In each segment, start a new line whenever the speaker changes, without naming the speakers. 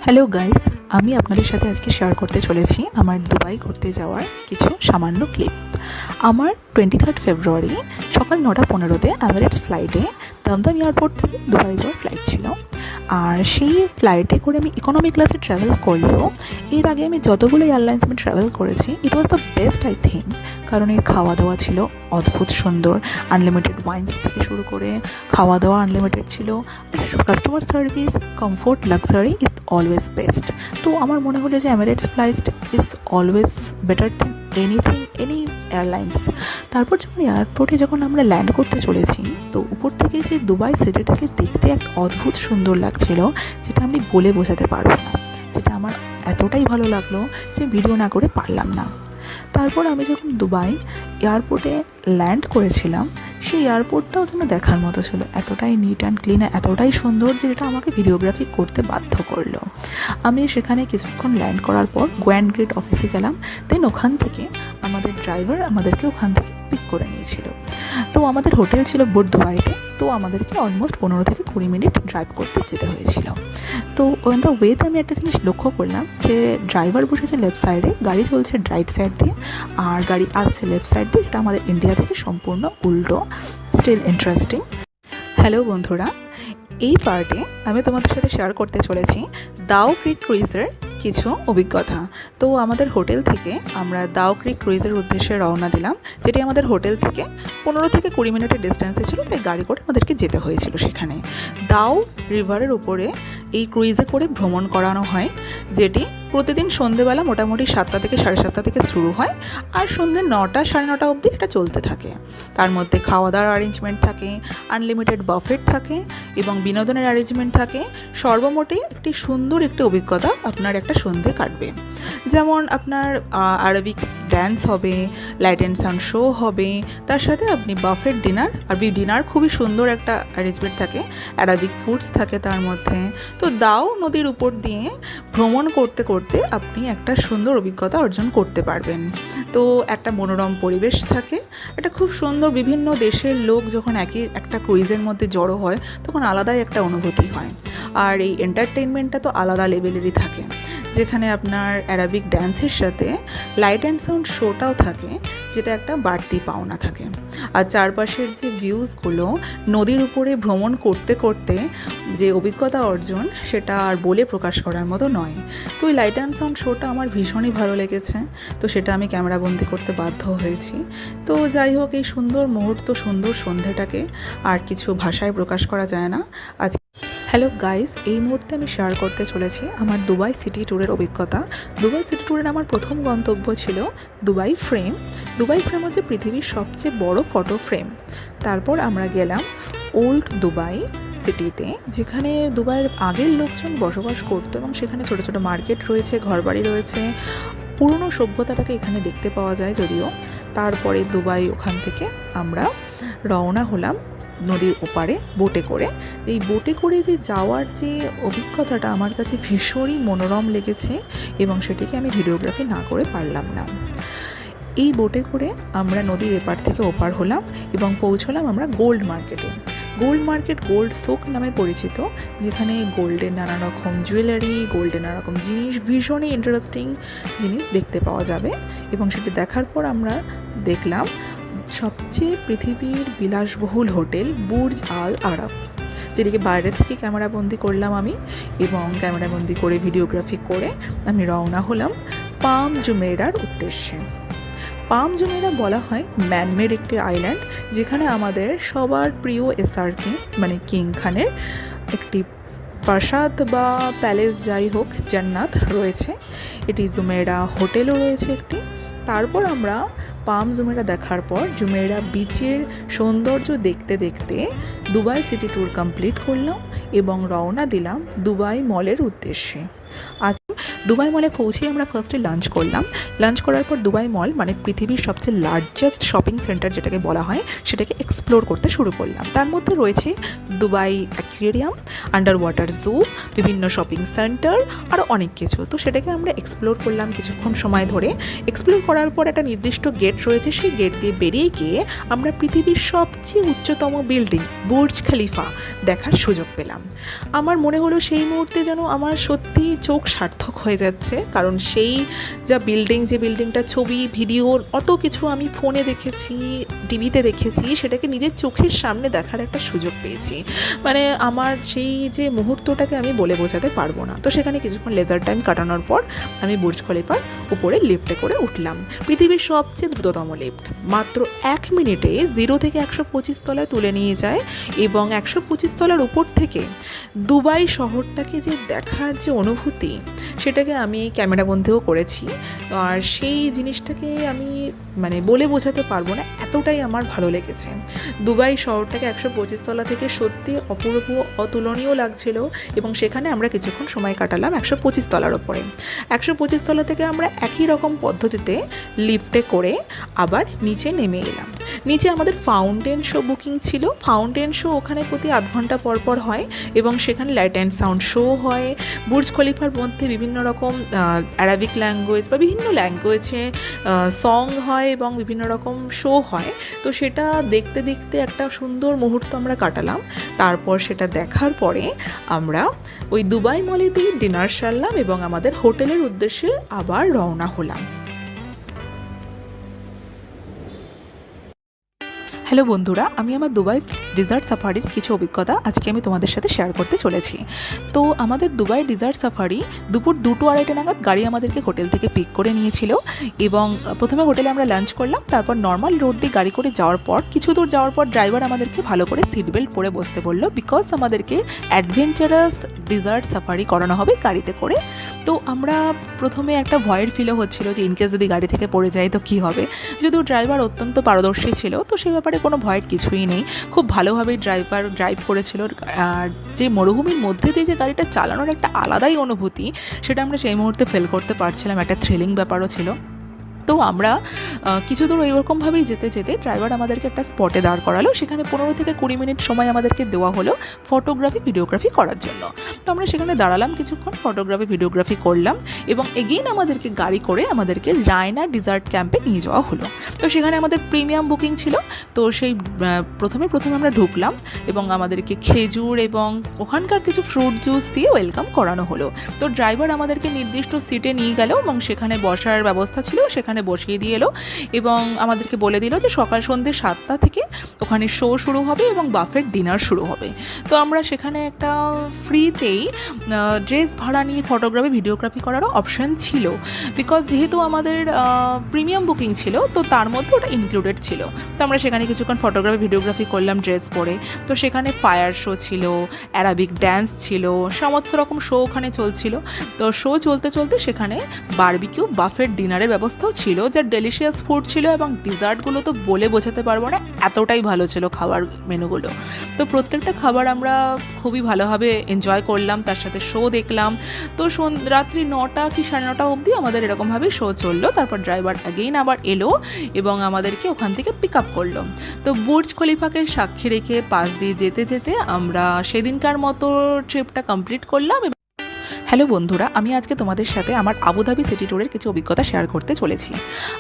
Hello guys, আমি আপনাদের সাথে আজকে শেয়ার করতে চলেছি আমার দুবাই ঘুরতে যাওয়ার কিছু সামান্য ক্লিপ। আমার 23 ফেব্রুয়ারি সকাল 9:15-তে এমিরেটস ফ্লাইটে দমদম এয়ারপোর্ট থেকে দুবাই যাওয়ার ফ্লাইট ছিল। আর সেই ফ্লাইটে করে আমি ইকোনমি ক্লাসে ট্রাভেল করলেও এর আগে আমি যতগুলো এয়ারলাইন্স আমি ট্রাভেল করেছি it was the best I think. কারণ এর খাওয়া দাওয়া ছিল অদ্ভুত সুন্দর, আনলিমিটেড ওয়াইন্স থেকে শুরু করে খাওয়া দাওয়া আনলিমিটেড ছিল। Customer service, comfort, luxury is always best. তো আমার মনে হলো যে Emirates flight is always better than any airlines. তারপর যখন এয়ারপোর্টে যখন আমরা ল্যান্ড করতে চলেছি, তো উপর থেকে যে দুবাই সিটিটাকে দেখতে এক অদ্ভুত সুন্দর লাগছিল, যেটা আমি বলে বোঝাতে পারবো না। যেটা আমার এতটাই ভালো লাগলো যে ভিডিও না করে পারলাম না। তারপর আমি যখন দুবাই এয়ারপোর্টে ল্যান্ড করেছিলাম, সেই এয়ারপোর্টটাও যেন দেখার মতো ছিল, এতটাই নিট অ্যান্ড ক্লিন, এতটাই সুন্দর যে এটা আমাকে ভিডিওগ্রাফি করতে বাধ্য করলো। আমি সেখানে কিছুক্ষণ ল্যান্ড করার পর গ্র্যান্ড গেট অফিসে গেলাম। দেন ওখান থেকে আমাদের ড্রাইভার আমাদেরকে ওখান থেকে পিক করে নিয়েছিল। তো আমাদের হোটেল ছিল বোট দুবাইতে, তো আমাদেরকে অলমোস্ট 15 থেকে 20 মিনিট ড্রাইভ করতে যেতে হয়েছিল। তো অন দ্য ওয়েতে আমি একটা জিনিস লক্ষ্য করলাম যে ড্রাইভার বসেছে লেফট সাইডে, গাড়ি চলছে রাইট সাইড দিয়ে, আর গাড়ি আসছে লেফট সাইড দিয়ে। এটা আমাদের ইন্ডিয়া থেকে সম্পূর্ণ উল্টো। Still interesting. হ্যালো বন্ধুরা, এই পার্টে আমি তোমাদের সাথে শেয়ার করতে চলেছি দাও ক্রিক ক্রুইজের কিছু অভিজ্ঞতা। তো আমাদের হোটেল থেকে আমরা দাও ক্রিক ক্রুইজের উদ্দেশ্যে রওনা দিলাম, যেটি আমাদের হোটেল থেকে 15 থেকে 20 মিনিটের ডিস্টেন্সে ছিল, তাই গাড়ি করে আমাদেরকে যেতে হয়েছিল সেখানে। দাও রিভারের উপরে এই ক্রুইজে করে ভ্রমণ করানো হয়, যেটি প্রতিদিন সন্ধেবেলা মোটামুটি 7টা থেকে 7:30 থেকে শুরু হয়, আর সন্ধ্যে 9টা 9:30 অবধি এটা চলতে থাকে। তার মধ্যে খাওয়া দাওয়ার অ্যারেঞ্জমেন্ট থাকে, আনলিমিটেড বাফেট থাকে এবং বিনোদনের অ্যারেঞ্জমেন্ট থাকে। সর্বমোটে একটি সুন্দর একটি অভিজ্ঞতা আপনার একটা সন্ধে কাটবে। যেমন আপনার আরবিক ড্যান্স হবে, লাইট অ্যান্ড সাউন্ড শো হবে, তার সাথে আপনি বাফেট ডিনার, আরবি ডিনার খুবই সুন্দর একটা অ্যারেঞ্জমেন্ট থাকে, অ্যারাবিক ফুডস থাকে তার মধ্যে। তো দাও নদীর উপর দিয়ে ভ্রমণ করতে করতে আপনি একটা সুন্দর অভিজ্ঞতা অর্জন করতে পারবেন। তো একটা মনোরম পরিবেশ থাকে, এটা খুব সুন্দর। বিভিন্ন দেশের লোক যখন একটা ক্রুইজের মধ্যে জড়ো হয়, তখন আলাদাই একটা অনুভূতি হয়। আর এই এন্টারটেইনমেন্টটা তো আলাদা লেভেলেরই থাকে, যেখানে আপনার অ্যারাবিক ড্যান্সের সাথে লাইট অ্যান্ড সাউন্ড শোটাও থাকে, যেটা একটা বাড়তি পাওনা থাকে। আর চারপাশের যে ভিউজগুলো, নদীর উপরে ভ্রমণ করতে করতে যে অভিজ্ঞতা অর্জন, সেটা আর বলে প্রকাশ করার মতো নয়। তো এই লাইট অ্যান্ড সাউন্ড শোটা আমার ভীষণই ভালো লেগেছে, তো সেটা আমি ক্যামেরাবন্দি করতে বাধ্য হয়েছি। তো যাই হোক, এই সুন্দর মুহূর্ত, সুন্দর সন্ধ্যাটাকে আর কিছু ভাষায় প্রকাশ করা যায় না। আজ হ্যালো গাইস, এই মুহূর্তে আমি শেয়ার করতে চলেছি আমার দুবাই সিটি ট্যুরের অভিজ্ঞতা। দুবাই সিটি ট্যুরের আমার প্রথম গন্তব্য ছিল দুবাই ফ্রেম। দুবাই ফ্রেম হচ্ছে পৃথিবীর সবচেয়ে বড় ফটো ফ্রেম। তারপর আমরা গেলাম ওল্ড দুবাই সিটিতে, যেখানে দুবাইয়ের আগের লোকজন বসবাস করতো এবং সেখানে ছোটো ছোটো মার্কেট রয়েছে, ঘরবাড়ি রয়েছে, পুরনো সভ্যতাটাকে এখানে দেখতে পাওয়া যায় যদিও। তারপরে দুবাই ওখান থেকে আমরা রওনা হলাম নদীর ওপারে বোটে করে। এই বোটে করে যে যাওয়ার যে অভিজ্ঞতাটা আমার কাছে ভীষণই মনোরম লেগেছে, এবং সেটিকে আমি ভিডিওগ্রাফি না করে পারলাম না। এই বোটে করে আমরা নদীর এপার থেকে ওপার হলাম এবং পৌঁছলাম আমরা গোল্ড মার্কেটে। গোল্ড মার্কেট গোল্ড সোক নামে পরিচিত, যেখানে গোল্ডের নানা রকম জুয়েলারি, গোল্ডের নানা রকম জিনিস, ভীষণই ইন্টারেস্টিং জিনিস দেখতে পাওয়া যাবে। এবং সেটি দেখার পর আমরা দেখলাম সবচেয়ে পৃথিবীর বিলাসবহুল হোটেল বুর্জ আল আরব, যেটিকে বাইরে থেকে ক্যামেরাবন্দি করলাম আমি, এবং ক্যামেরাবন্দি করে ভিডিওগ্রাফি করে আমি রওনা হলাম পাম জুমেরার উদ্দেশ্যে। পাম জুমেরা বলা হয় ম্যানমেড একটি আইল্যান্ড, যেখানে আমাদের সবার প্রিয় এসআরকে মানে কিং খানের একটি প্রাসাদ বা প্যালেস, যাই হোক, জান্নাত রয়েছে। এটি জুমেরা হোটেলও রয়েছে একটি। তারপর আমরা পাম জুমেরা দেখার পর জুমেরা বিচের সৌন্দর্য দেখতে দেখতে দুবাই সিটি ট্যুর কমপ্লিট করলাম এবং রওনা দিলাম দুবাই মলের উদ্দেশ্যে। আজ দুবাই মলে পৌঁছেই আমরা ফার্স্টে লাঞ্চ করলাম। লাঞ্চ করার পর দুবাই মল মানে পৃথিবীর সবচেয়ে লার্জেস্ট শপিং সেন্টার যেটাকে বলা হয়, সেটাকে এক্সপ্লোর করতে শুরু করলাম। তার মধ্যে রয়েছে দুবাই অ্যাকুয়ারিয়াম, আন্ডার ওয়াটার জু, বিভিন্ন শপিং সেন্টার, আরও অনেক কিছু। তো সেটাকে আমরা এক্সপ্লোর করলাম কিছুক্ষণ সময় ধরে। এক্সপ্লোর করার পর একটা নির্দিষ্ট গেট রয়েছে, সেই গেট দিয়ে বেরিয়ে গিয়ে আমরা পৃথিবীর সবচেয়ে উচ্চতম বিল্ডিং বুর্জ খলিফা দেখার সুযোগ পেলাম। আমার মনে হলো সেই মুহূর্তে যেন আমার সত্যি চোখ সার্থক হয়ে যাচ্ছে, কারণ সেই যে বিল্ডিংটা ছবি ভিডিওর অত কিছু আমি ফোনে দেখেছি, টিভিতে দেখেছি, সেটাকে নিজের চোখের সামনে দেখার একটা সুযোগ পেয়েছি। মানে আমার সেই যে মুহূর্তটাকে আমি বলে বোঝাতে পারবো না। তো সেখানে কিছুক্ষণ লেজার টাইম কাটানোর পর আমি বুর্জ খলিফার উপরে লিফটে করে উঠলাম। পৃথিবীর সবচেয়ে দ্রুততম লিফট, মাত্র 1 মিনিটে 0 থেকে 125 তলায় তুলে নিয়ে যায়, এবং 125 তলার উপর থেকে দুবাই শহরটাকে যে দেখার যে অনুভূতি, সেটাকে আমি ক্যামেরাবন্দিও করেছি। আর সেই জিনিসটাকে আমি মানে বলে বোঝাতে পারবো না, এতটাই আমার ভালো লেগেছে। দুবাই শহরটাকে 125 তলা থেকে সত্যি অপূর্ব, অতুলনীয় লাগছিল। এবং সেখানে আমরা কিছুক্ষণ সময় কাটালাম 125 তলার ওপরে। 125 তলা থেকে আমরা একই রকম পদ্ধতিতে লিফটে করে আবার নিচে নেমে এলাম। নিচে আমাদের ফাউন্টেন শো বুকিং ছিল। ফাউন্টেন শো ওখানে প্রতি আধ ঘন্টা পর পর হয়, এবং সেখানে লাইট অ্যান্ড সাউন্ড শো হয়। বুর্জ খলিফার মধ্যে বিভিন্ন রকম অ্যারাবিক ল্যাঙ্গুয়েজ বা বিভিন্ন ল্যাঙ্গুয়েজে সং হয় এবং বিভিন্ন রকম শো হয়। তো সেটা দেখতে দেখতে একটা সুন্দর মুহূর্ত আমরা কাটালাম। তারপর সেটা দেখার পরে আমরা ওই দুবাই মলেতেই ডিনার সারলাম এবং আমাদের হোটেলের উদ্দেশ্যে আবার রওনা হলাম। হ্যালো বন্ধুরা, আমি আমার দুবাই ডিজার্ট সাফারির কিছু অভিজ্ঞতা আজকে আমি তোমাদের সাথে শেয়ার করতে চলেছি। তো আমাদের দুবাই ডিজার্ট সাফারি দুপুর 2-2:30 নাগাদ গাড়ি আমাদেরকে হোটেল থেকে পিক করে নিয়েছিল, এবং প্রথমে হোটেলে আমরা লাঞ্চ করলাম। তারপর নর্মাল রোড দিয়ে গাড়ি করে যাওয়ার পর কিছু দূর যাওয়ার পর ড্রাইভার আমাদেরকে ভালো করে সিট বেল্ট পরে বসতে বললো, বিকজ আমাদেরকে অ্যাডভেঞ্চারাস ডিজার্ট সাফারি করানো হবে গাড়িতে করে। তো আমরা প্রথমে একটা ভয়ের ফিলও হচ্ছিল যে ইনকেস যদি গাড়ি থেকে পড়ে যায় তো কী হবে। যদিও ড্রাইভার অত্যন্ত পারদর্শী ছিল, তো সেই ব্যাপারে কোনো ভয়ের কিছুই নেই। খুব ভালোভাবেই ড্রাইভ করেছিল। আর যে মরুভূমির মধ্যে দিয়ে যে গাড়িটা চালানোর একটা আলাদাই অনুভূতি, সেটা আমরা সেই মুহূর্তে ফিল করতে পারছিলাম। একটা থ্রিলিং ব্যাপারও ছিল। তো আমরা কিছু দূর ওইরকমভাবেই যেতে যেতে ড্রাইভার আমাদেরকে একটা স্পটে দাঁড় করালো। সেখানে 15 থেকে 20 মিনিট সময় আমাদেরকে দেওয়া হলো ফটোগ্রাফি ভিডিওগ্রাফি করার জন্য। তো আমরা সেখানে দাঁড়ালাম কিছুক্ষণ, ফটোগ্রাফি ভিডিওগ্রাফি করলাম, এবং এগেইন আমাদেরকে গাড়ি করে আমাদেরকে রায়না ডিজার্ট ক্যাম্পে নিয়ে যাওয়া হলো। তো সেখানে আমাদের প্রিমিয়াম বুকিং ছিল। তো সেই প্রথমে আমরা ঢুকলাম এবং আমাদেরকে খেজুর এবং ওখানকার কিছু ফ্রুট জুস দিয়ে ওয়েলকাম করানো হলো। তো ড্রাইভার আমাদেরকে নির্দিষ্ট সিটে নিয়ে গেল এবং সেখানে বসার ব্যবস্থা ছিল, সেখানে বসিয়ে দিয়ে এলো এবং আমাদেরকে বলে দিল যে সন্ধ্যে 7টা থেকে ওখানে শো শুরু হবে এবং বাফেট ডিনার শুরু হবে। তো আমরা সেখানে একটা ফ্রিতেই ড্রেস ভাড়া নিয়ে ফটোগ্রাফি ভিডিওগ্রাফি করারও অপশান ছিল, বিকজ যেহেতু আমাদের প্রিমিয়াম বুকিং ছিল, তো তার মধ্যে ওটা ইনক্লুডেড ছিল। তো আমরা সেখানে কিছুক্ষণ ফটোগ্রাফি ভিডিওগ্রাফি করলাম ড্রেস পরে। তো সেখানে ফায়ার শো ছিল, অ্যারাবিক ড্যান্স ছিল, সমস্ত রকম শো ওখানে চলছিল। তো শো চলতে চলতে সেখানে বারবিকিউ বাফেট ডিনারের ব্যবস্থাও ছিল, যার ডেলিশিয়াস ফুড ছিল, এবং ডিজার্টগুলো তো বলে বোঝাতে পারবো না, এতটাই ভালো ছিল খাবার মেনুগুলো। তো প্রত্যেকটা খাবার আমরা খুবই ভালোভাবে এনজয় করলাম, তার সাথে শো দেখলাম। তো রাত্রি 9টা কি 9:30 অবধি আমাদের এরকমভাবে শো চললো। তারপর ড্রাইভার অ্যাগেইন আবার এলো এবং আমাদেরকে ওখান থেকে পিক আপ করলো। তো বুর্জ খলিফাকে সাক্ষী রেখে পাশ দিয়ে যেতে যেতে আমরা সেদিনকার মতো ট্রিপটা কমপ্লিট করলাম। হ্যালো বন্ধুরা, আমি আজকে তোমাদের সাথে আমার আবুধাবি সিটি ট্যুরের কিছু অভিজ্ঞতা শেয়ার করতে চলেছি।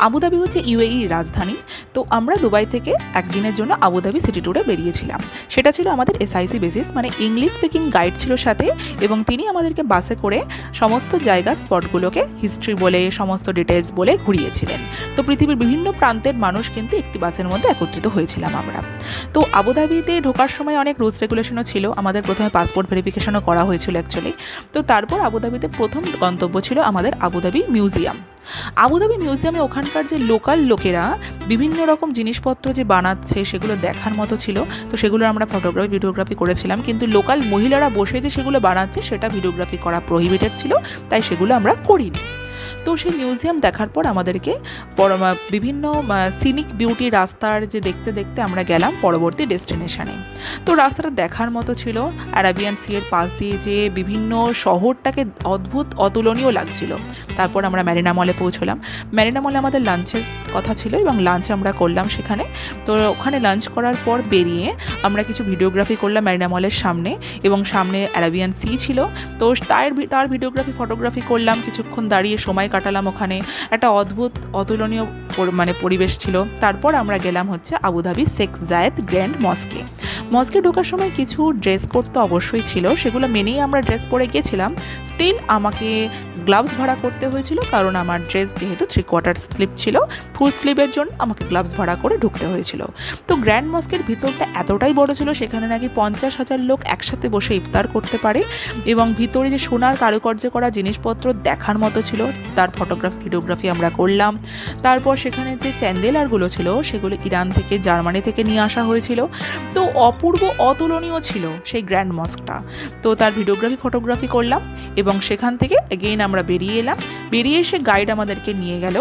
আবুধাবি হচ্ছে ইউএই রাজধানী। তো আমরা দুবাই থেকে একদিনের জন্য আবুধাবি সিটি ট্যুরে বেরিয়েছিলাম। সেটা ছিল আমাদের এসআইসি বেসিস, মানে ইংলিশ স্পিকিং গাইড ছিল সাথে, এবং তিনি আমাদেরকে বাসে করে সমস্ত জায়গা স্পটগুলোকে হিস্ট্রি বলে সমস্ত ডিটেলস বলে ঘুরিয়েছিলেন। তো পৃথিবীর বিভিন্ন প্রান্তের মানুষ কিন্তু একটি বাসের মধ্যে একত্রিত হয়েছিলাম আমরা। তো আবুধাবিতে ঢোকার সময় অনেক রুলস রেগুলেশনও ছিল। আমাদের প্রথমে পাসপোর্ট ভেরিফিকেশনও করা হয়েছিল অ্যাকচুয়ালি। তো তারপর আবুধাবিতে প্রথম গন্তব্য ছিল আমাদের আবুধাবি মিউজিয়াম। আবুধাবি মিউজিয়ামে ওখানকার যে লোকাল লোকেরা বিভিন্ন রকম জিনিসপত্র যে বানাচ্ছে সেগুলো দেখার মতো ছিল। তো সেগুলো আমরা ফটোগ্রাফি ভিডিওগ্রাফি করেছিলাম, কিন্তু লোকাল মহিলারা বসে যে সেগুলো বানাচ্ছে সেটা ভিডিওগ্রাফি করা প্রহিবিটেড ছিল, তাই সেগুলো আমরা করিনি। তো সেই মিউজিয়াম দেখার পর আমাদেরকে বিভিন্ন সিনিক বিউটি রাস্তার যে দেখতে দেখতে আমরা গেলাম পরবর্তী ডেস্টিনেশনে। তো রাস্তাটা দেখার মতো ছিল, অ্যারাবিয়ান সিয়ের পাশ দিয়ে যে বিভিন্ন শহরটাকে অদ্ভুত অতুলনীয় লাগছিল। তারপর আমরা ম্যারিনা মলে পৌঁছলাম। ম্যারিনা মলে আমাদের লাঞ্চের কথা ছিল এবং লাঞ্চ আমরা করলাম সেখানে। তো ওখানে লাঞ্চ করার পর বেরিয়ে আমরা কিছু ভিডিওগ্রাফি করলাম ম্যারিনা মলের সামনে, এবং সামনে অ্যারাবিয়ান সি ছিল। তো তার ভিডিওগ্রাফি ফটোগ্রাফি করলাম, কিছুক্ষণ দাঁড়িয়ে সময় কাটালাম ওখানে। একটা অদ্ভুত অতুলনীয় পরিবেশ ছিল। তারপর আমরা গেলাম হচ্ছে আবুধাবি শেখ জায়েদ গ্র্যান্ড মস্কে। মস্কে ঢোকার সময় কিছু ড্রেস কোড তো অবশ্যই ছিল, সেগুলো মেনেই আমরা ড্রেস পরে গিয়েছিলাম। স্টিল আমাকে গ্লাভস ভাড়া করতে হয়েছিল, কারণ আমার ড্রেস যেহেতু 3/4 স্লিভ ছিল, ফুল স্লিভের জন্য আমাকে গ্লাভস ভাড়া করে ঢুকতে হয়েছিল। তো গ্র্যান্ড মস্কের ভিতরটা এতটাই বড় ছিল, সেখানে নাকি 50,000 লোক একসাথে বসে ইফতার করতে পারে, এবং ভিতরে যে সোনার কারুকার্য করা জিনিসপত্র দেখার মতো ছিল, তার ফটোগ্রাফি ভিডিওগ্রাফি আমরা করলাম। তারপর সেখানে যে চ্যান্ডেলারগুলো ছিল সেগুলো ইরান থেকে, জার্মানি থেকে নিয়ে আসা হয়েছিল। তো অপূর্ব অতুলনীয় ছিল সেই গ্র্যান্ড মস্কটা। তো তার ভিডিওগ্রাফি ফটোগ্রাফি করলাম, এবং সেখান থেকে এগেইন আমরা বেরিয়ে এলাম। বেরিয়ে এসে গাইড আমাদেরকে নিয়ে গেল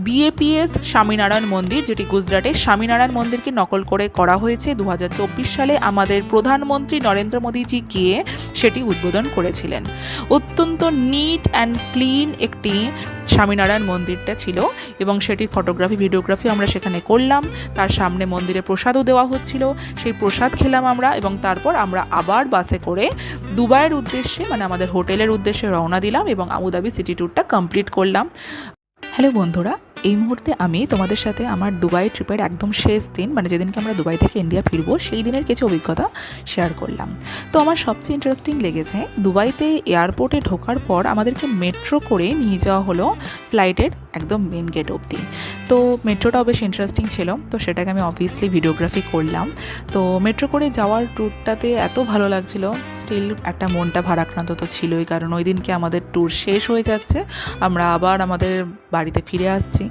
BAPS স্বামীনারায়ণ মন্দির, যেটি গুজরাটের স্বামীনারায়ণ মন্দিরকে নকল করে করা হয়েছে। 2024 সালে আমাদের প্রধানমন্ত্রী নরেন্দ্র মোদীজি গিয়ে সেটি উদ্বোধন করেছিলেন। অত্যন্ত নিট অ্যান্ড ক্লিন একটি স্বামীনারায়ণ মন্দিরটা ছিল, এবং সেটির ফটোগ্রাফি ভিডিওগ্রাফি আমরা সেখানে করলাম। তার সামনে মন্দিরে প্রসাদও দেওয়া হচ্ছিল, সেই প্রসাদ খেলাম আমরা, এবং তারপর আমরা আবার বাসে করে দুবাইয়ের উদ্দেশ্যে, মানে আমাদের হোটেলের উদ্দেশ্যে রওনা দিলাম, এবং আবুধাবি সিটি ট্যুরটা কমপ্লিট করলাম। হ্যালো বন্ধুরা, এই মুহূর্তে আমি তোমাদের সাথে আমার দুবাই ট্রিপের একদম শেষ দিন, মানে যেদিনকে আমরা দুবাই থেকে ইন্ডিয়া ফিরবো, সেই দিনের কিছু অভিজ্ঞতা শেয়ার করলাম। তো আমার সবচেয়ে ইন্টারেস্টিং লেগেছে, দুবাইতে এয়ারপোর্টে ঢোকার পর আমাদেরকে মেট্রো করে নিয়ে যাওয়া হলো ফ্লাইটের একদম মেন গেট অবধি। তো মেট্রোটাও বেশ ইন্টারেস্টিং ছিল, তো সেটাকে আমি অবভিয়াসলি ভিডিওগ্রাফি করলাম। তো মেট্রো করে যাওয়ার ট্যুরটাতে এত ভালো লাগছিল, স্টিল একটা মনটা ভারাক্রান্ত তো ছিলই, কারণ ওই দিনকে আমাদের ট্যুর শেষ হয়ে যাচ্ছে, আমরা আবার আমাদের বাড়িতে ফিরে আসছি।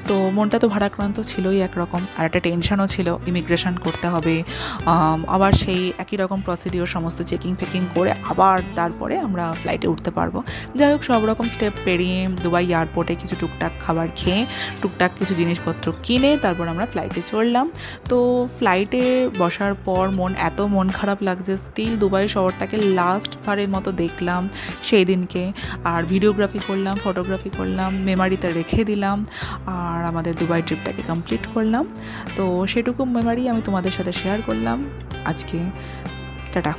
তো মনটা তো ভারাক্রান্ত ছিলই একরকম, আর একটা টেনশনও ছিল, ইমিগ্রেশন করতে হবে, আবার সেই একই রকম প্রসিডিওর, সমস্ত চেকিং ফেকিং করে আবার তারপরে আমরা ফ্লাইটে উঠতে পারবো। যাই হোক, সব রকম স্টেপ পেরিয়ে দুবাই এয়ারপোর্টে কিছু টুকটাক খাবার খেয়ে, টুকটাক কিছু জিনিসপত্র কিনে তারপর আমরা ফ্লাইটে চড়লাম। তো ফ্লাইটে বসার পর মন খারাপ লাগছে, স্টিল দুবাই শহরটাকে লাস্টবারের মতো দেখলাম সেই দিনকে, আর ভিডিওগ্রাফি করলাম, ফটোগ্রাফি করলাম, মেমারিতে রেখে দিলাম, আর আমাদের দুবাই ট্রিপটাকে কমপ্লিট করলাম। তো সেটুকু মেমারি আমি তোমাদের সাথে শেয়ার করলাম আজকে। টাটা।